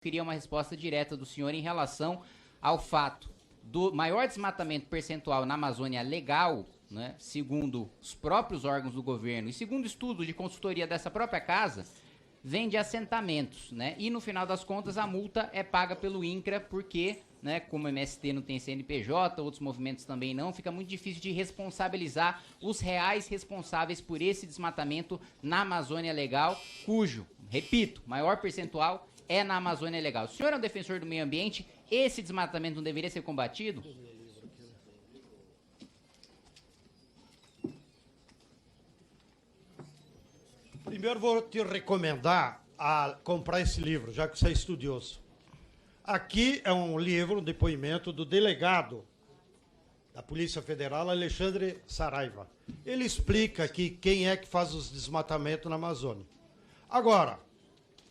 queria uma resposta direta do senhor em relação ao fato do maior desmatamento percentual na Amazônia legal, né, segundo os próprios órgãos do governo e segundo estudo de consultoria dessa própria casa, vem de assentamentos, né? E no final das contas a multa é paga pelo INCRA porque, né, como o MST não tem CNPJ, outros movimentos também não, fica muito difícil de responsabilizar os reais responsáveis por esse desmatamento na Amazônia Legal, cujo, repito, maior percentual é na Amazônia Legal. O senhor é um defensor do meio ambiente, esse desmatamento não deveria ser combatido? Primeiro vou te recomendar a comprar esse livro, já que você é estudioso. Aqui é um livro, um depoimento do delegado da Polícia Federal, Alexandre Saraiva. Ele explica aqui quem é que faz os desmatamentos na Amazônia. Agora,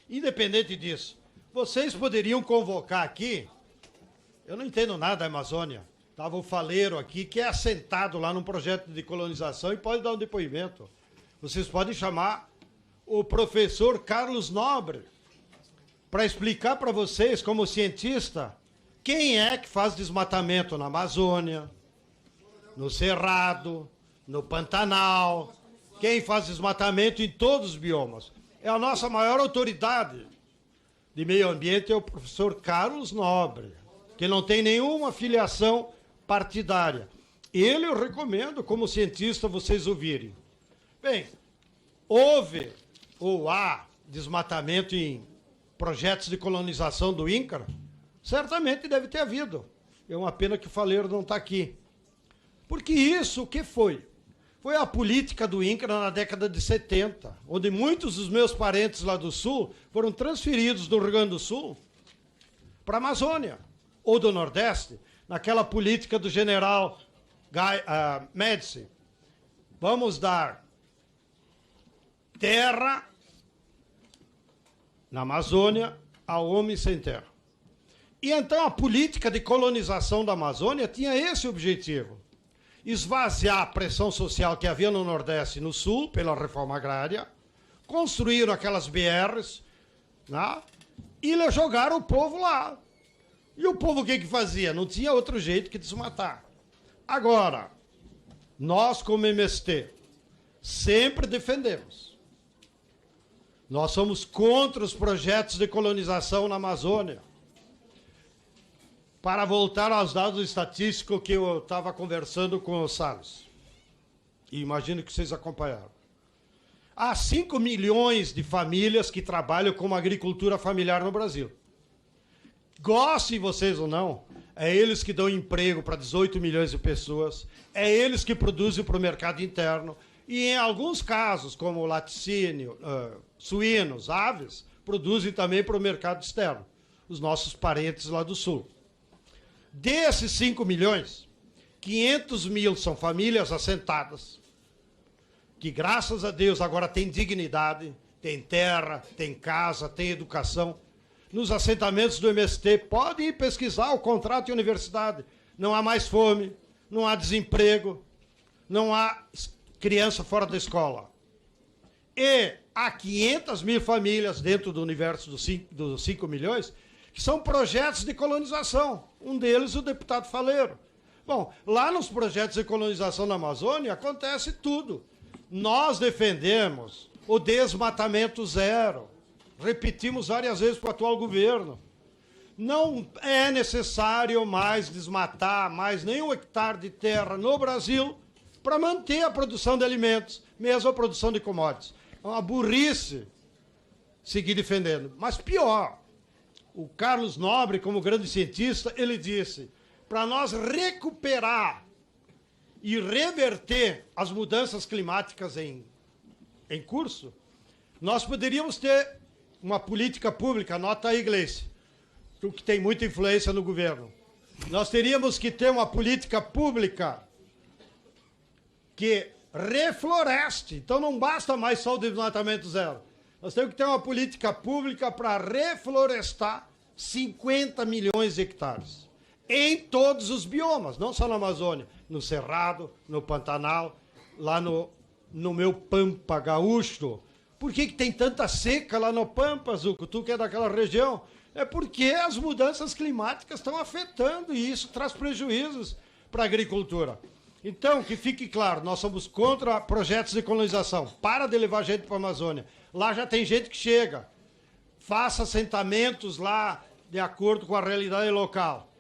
independente disso, vocês poderiam convocar aqui, eu não entendo nada da Amazônia, estava o Faleiro aqui, que é assentado lá num projeto de colonização e pode dar um depoimento. Vocês podem chamar o professor Carlos Nobre para explicar para vocês, como cientista, quem é que faz desmatamento na Amazônia, no Cerrado, no Pantanal, quem faz desmatamento em todos os biomas. É a nossa maior autoridade de meio ambiente, é o professor Carlos Nobre, que não tem nenhuma filiação partidária. Ele eu recomendo, como cientista, vocês ouvirem. Bem, houve ou há desmatamento em projetos de colonização do INCRA? Certamente deve ter havido. É uma pena que o Faleiro não está aqui. Porque isso, o que foi? Foi a política do INCRA na década de 70, onde muitos dos meus parentes lá do Sul foram transferidos do Rio Grande do Sul para a Amazônia, ou do Nordeste, naquela política do general Médici. Vamos dar terra na Amazônia ao homem sem terra. E então a política de colonização da Amazônia tinha esse objetivo: esvaziar a pressão social que havia no Nordeste e no Sul, pela reforma agrária, construíram aquelas BRs, né, e jogaram o povo lá. E o povo o que fazia? Não tinha outro jeito que desmatar. Agora, nós como MST, sempre defendemos. Nós somos contra os projetos de colonização na Amazônia. Para voltar aos dados estatísticos que eu estava conversando com o Salles, e imagino que vocês acompanharam. Há 5 milhões de famílias que trabalham com agricultura familiar no Brasil. Gostem vocês ou não, é eles que dão emprego para 18 milhões de pessoas, é eles que produzem para o mercado interno, e em alguns casos, como laticínio, suínos, aves, produzem também para o mercado externo, os nossos parentes lá do Sul. Desses 5 milhões, 500 mil são famílias assentadas, que graças a Deus agora têm dignidade, têm terra, têm casa, têm educação. Nos assentamentos do MST, podem ir pesquisar o contrato de universidade. Não há mais fome, não há desemprego, não há criança fora da escola. E há 500 mil famílias dentro do universo dos 5 milhões que são projetos de colonização. Um deles, o deputado Faleiro. Bom, lá nos projetos de colonização na Amazônia acontece tudo. Nós defendemos o desmatamento zero. Repetimos várias vezes para o atual governo. Não é necessário mais desmatar mais nenhum hectare de terra no Brasil para manter a produção de alimentos, mesmo a produção de commodities. É uma burrice seguir defendendo. Mas pior, o Carlos Nobre, como grande cientista, ele disse, para nós recuperar e reverter as mudanças climáticas em curso, nós poderíamos ter uma política pública, anota aí, Gleice, tu que tem muita influência no governo. Nós teríamos que ter uma política pública que refloreste. Então não basta mais só o desmatamento zero. Nós temos que ter uma política pública para reflorestar 50 milhões de hectares. Em todos os biomas, não só na Amazônia, no Cerrado, no Pantanal, lá no meu Pampa Gaúcho. Por que tem tanta seca lá no Pampa, Zuco? Tu que é daquela região. É porque as mudanças climáticas estão afetando e isso traz prejuízos para a agricultura. Então, que fique claro, nós somos contra projetos de colonização. Para de levar gente para a Amazônia. Lá já tem gente que chega. Faça assentamentos lá de acordo com a realidade local.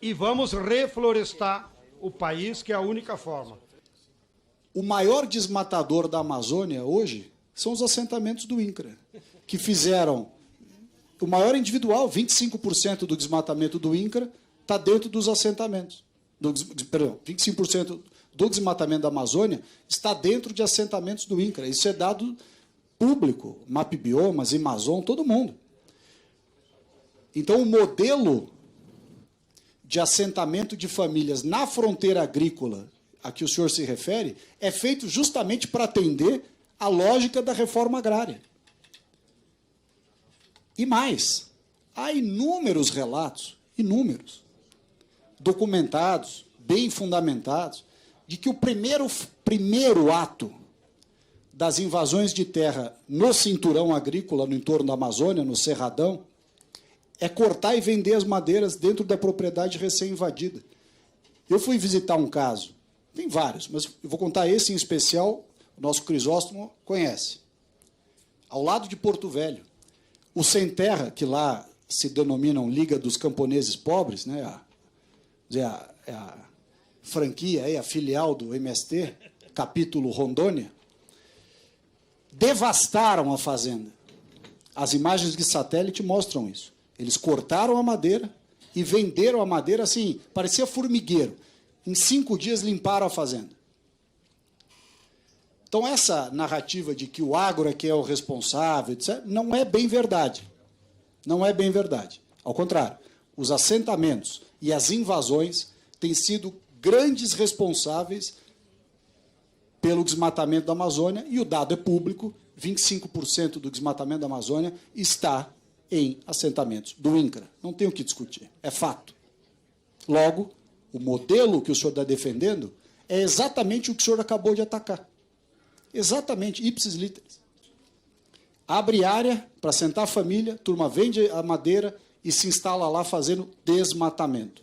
E vamos reflorestar o país, que é a única forma. O maior desmatador da Amazônia hoje são os assentamentos do INCRA, que fizeram o maior individual, 25% do desmatamento do INCRA está dentro dos assentamentos. 25% do desmatamento da Amazônia está dentro de assentamentos do INCRA. Isso é dado público, MapBiomas, Amazon, todo mundo. Então, o modelo de assentamento de famílias na fronteira agrícola a que o senhor se refere é feito justamente para atender a lógica da reforma agrária. E mais, há inúmeros relatos, inúmeros, documentados, bem fundamentados, de que o primeiro ato das invasões de terra no cinturão agrícola, no entorno da Amazônia, no Cerradão, é cortar e vender as madeiras dentro da propriedade recém-invadida. Eu fui visitar um caso, tem vários, mas eu vou contar esse em especial, o nosso Crisóstomo conhece. Ao lado de Porto Velho, o Sem Terra, que lá se denominam Liga dos Camponeses Pobres, né, a franquia, a filial do MST, capítulo Rondônia, devastaram a fazenda. As imagens de satélite mostram isso. Eles cortaram a madeira e venderam a madeira assim, parecia formigueiro. Em 5 dias limparam a fazenda. Então, essa narrativa de que o agro é que é o responsável, etc., não é bem verdade. Não é bem verdade. Ao contrário, os assentamentos e as invasões têm sido grandes responsáveis pelo desmatamento da Amazônia, e o dado é público, 25% do desmatamento da Amazônia está em assentamentos do INCRA. Não tem o que discutir, é fato. Logo, o modelo que o senhor está defendendo é exatamente o que o senhor acabou de atacar. Exatamente, ipsis literis. Abre área para assentar a família, turma vende a madeira e se instala lá fazendo desmatamento.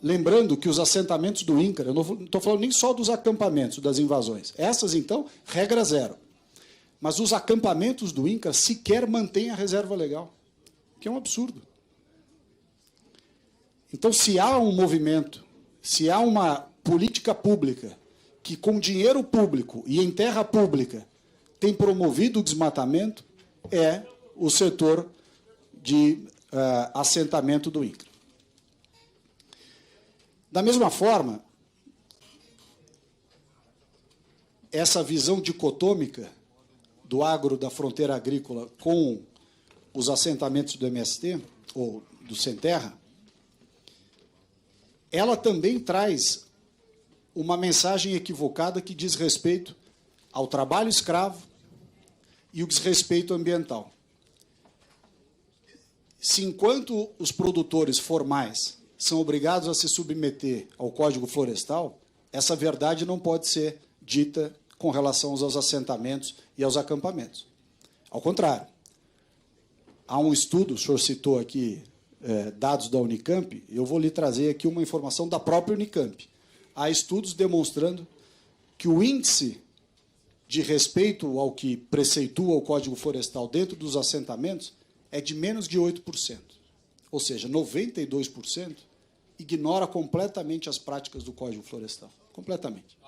Lembrando que os assentamentos do INCRA, eu não estou falando nem só dos acampamentos, das invasões. Essas, então, regra zero. Mas os acampamentos do INCRA sequer mantêm a reserva legal, que é um absurdo. Então, se há um movimento, se há uma política pública que, com dinheiro público e em terra pública, tem promovido o desmatamento, é o setor de assentamento do INCRA. Da mesma forma, essa visão dicotômica do agro da fronteira agrícola com os assentamentos do MST, ou do Sem Terra, ela também traz uma mensagem equivocada que diz respeito ao trabalho escravo e o desrespeito ambiental. Se enquanto os produtores formais são obrigados a se submeter ao Código Florestal, essa verdade não pode ser dita com relação aos assentamentos e aos acampamentos. Ao contrário, há um estudo, o senhor citou aqui dados da Unicamp, eu vou lhe trazer aqui uma informação da própria Unicamp. Há estudos demonstrando que o índice de respeito ao que preceitua o Código Florestal dentro dos assentamentos é de menos de 8%. Ou seja, 92% ignora completamente as práticas do Código Florestal. Completamente.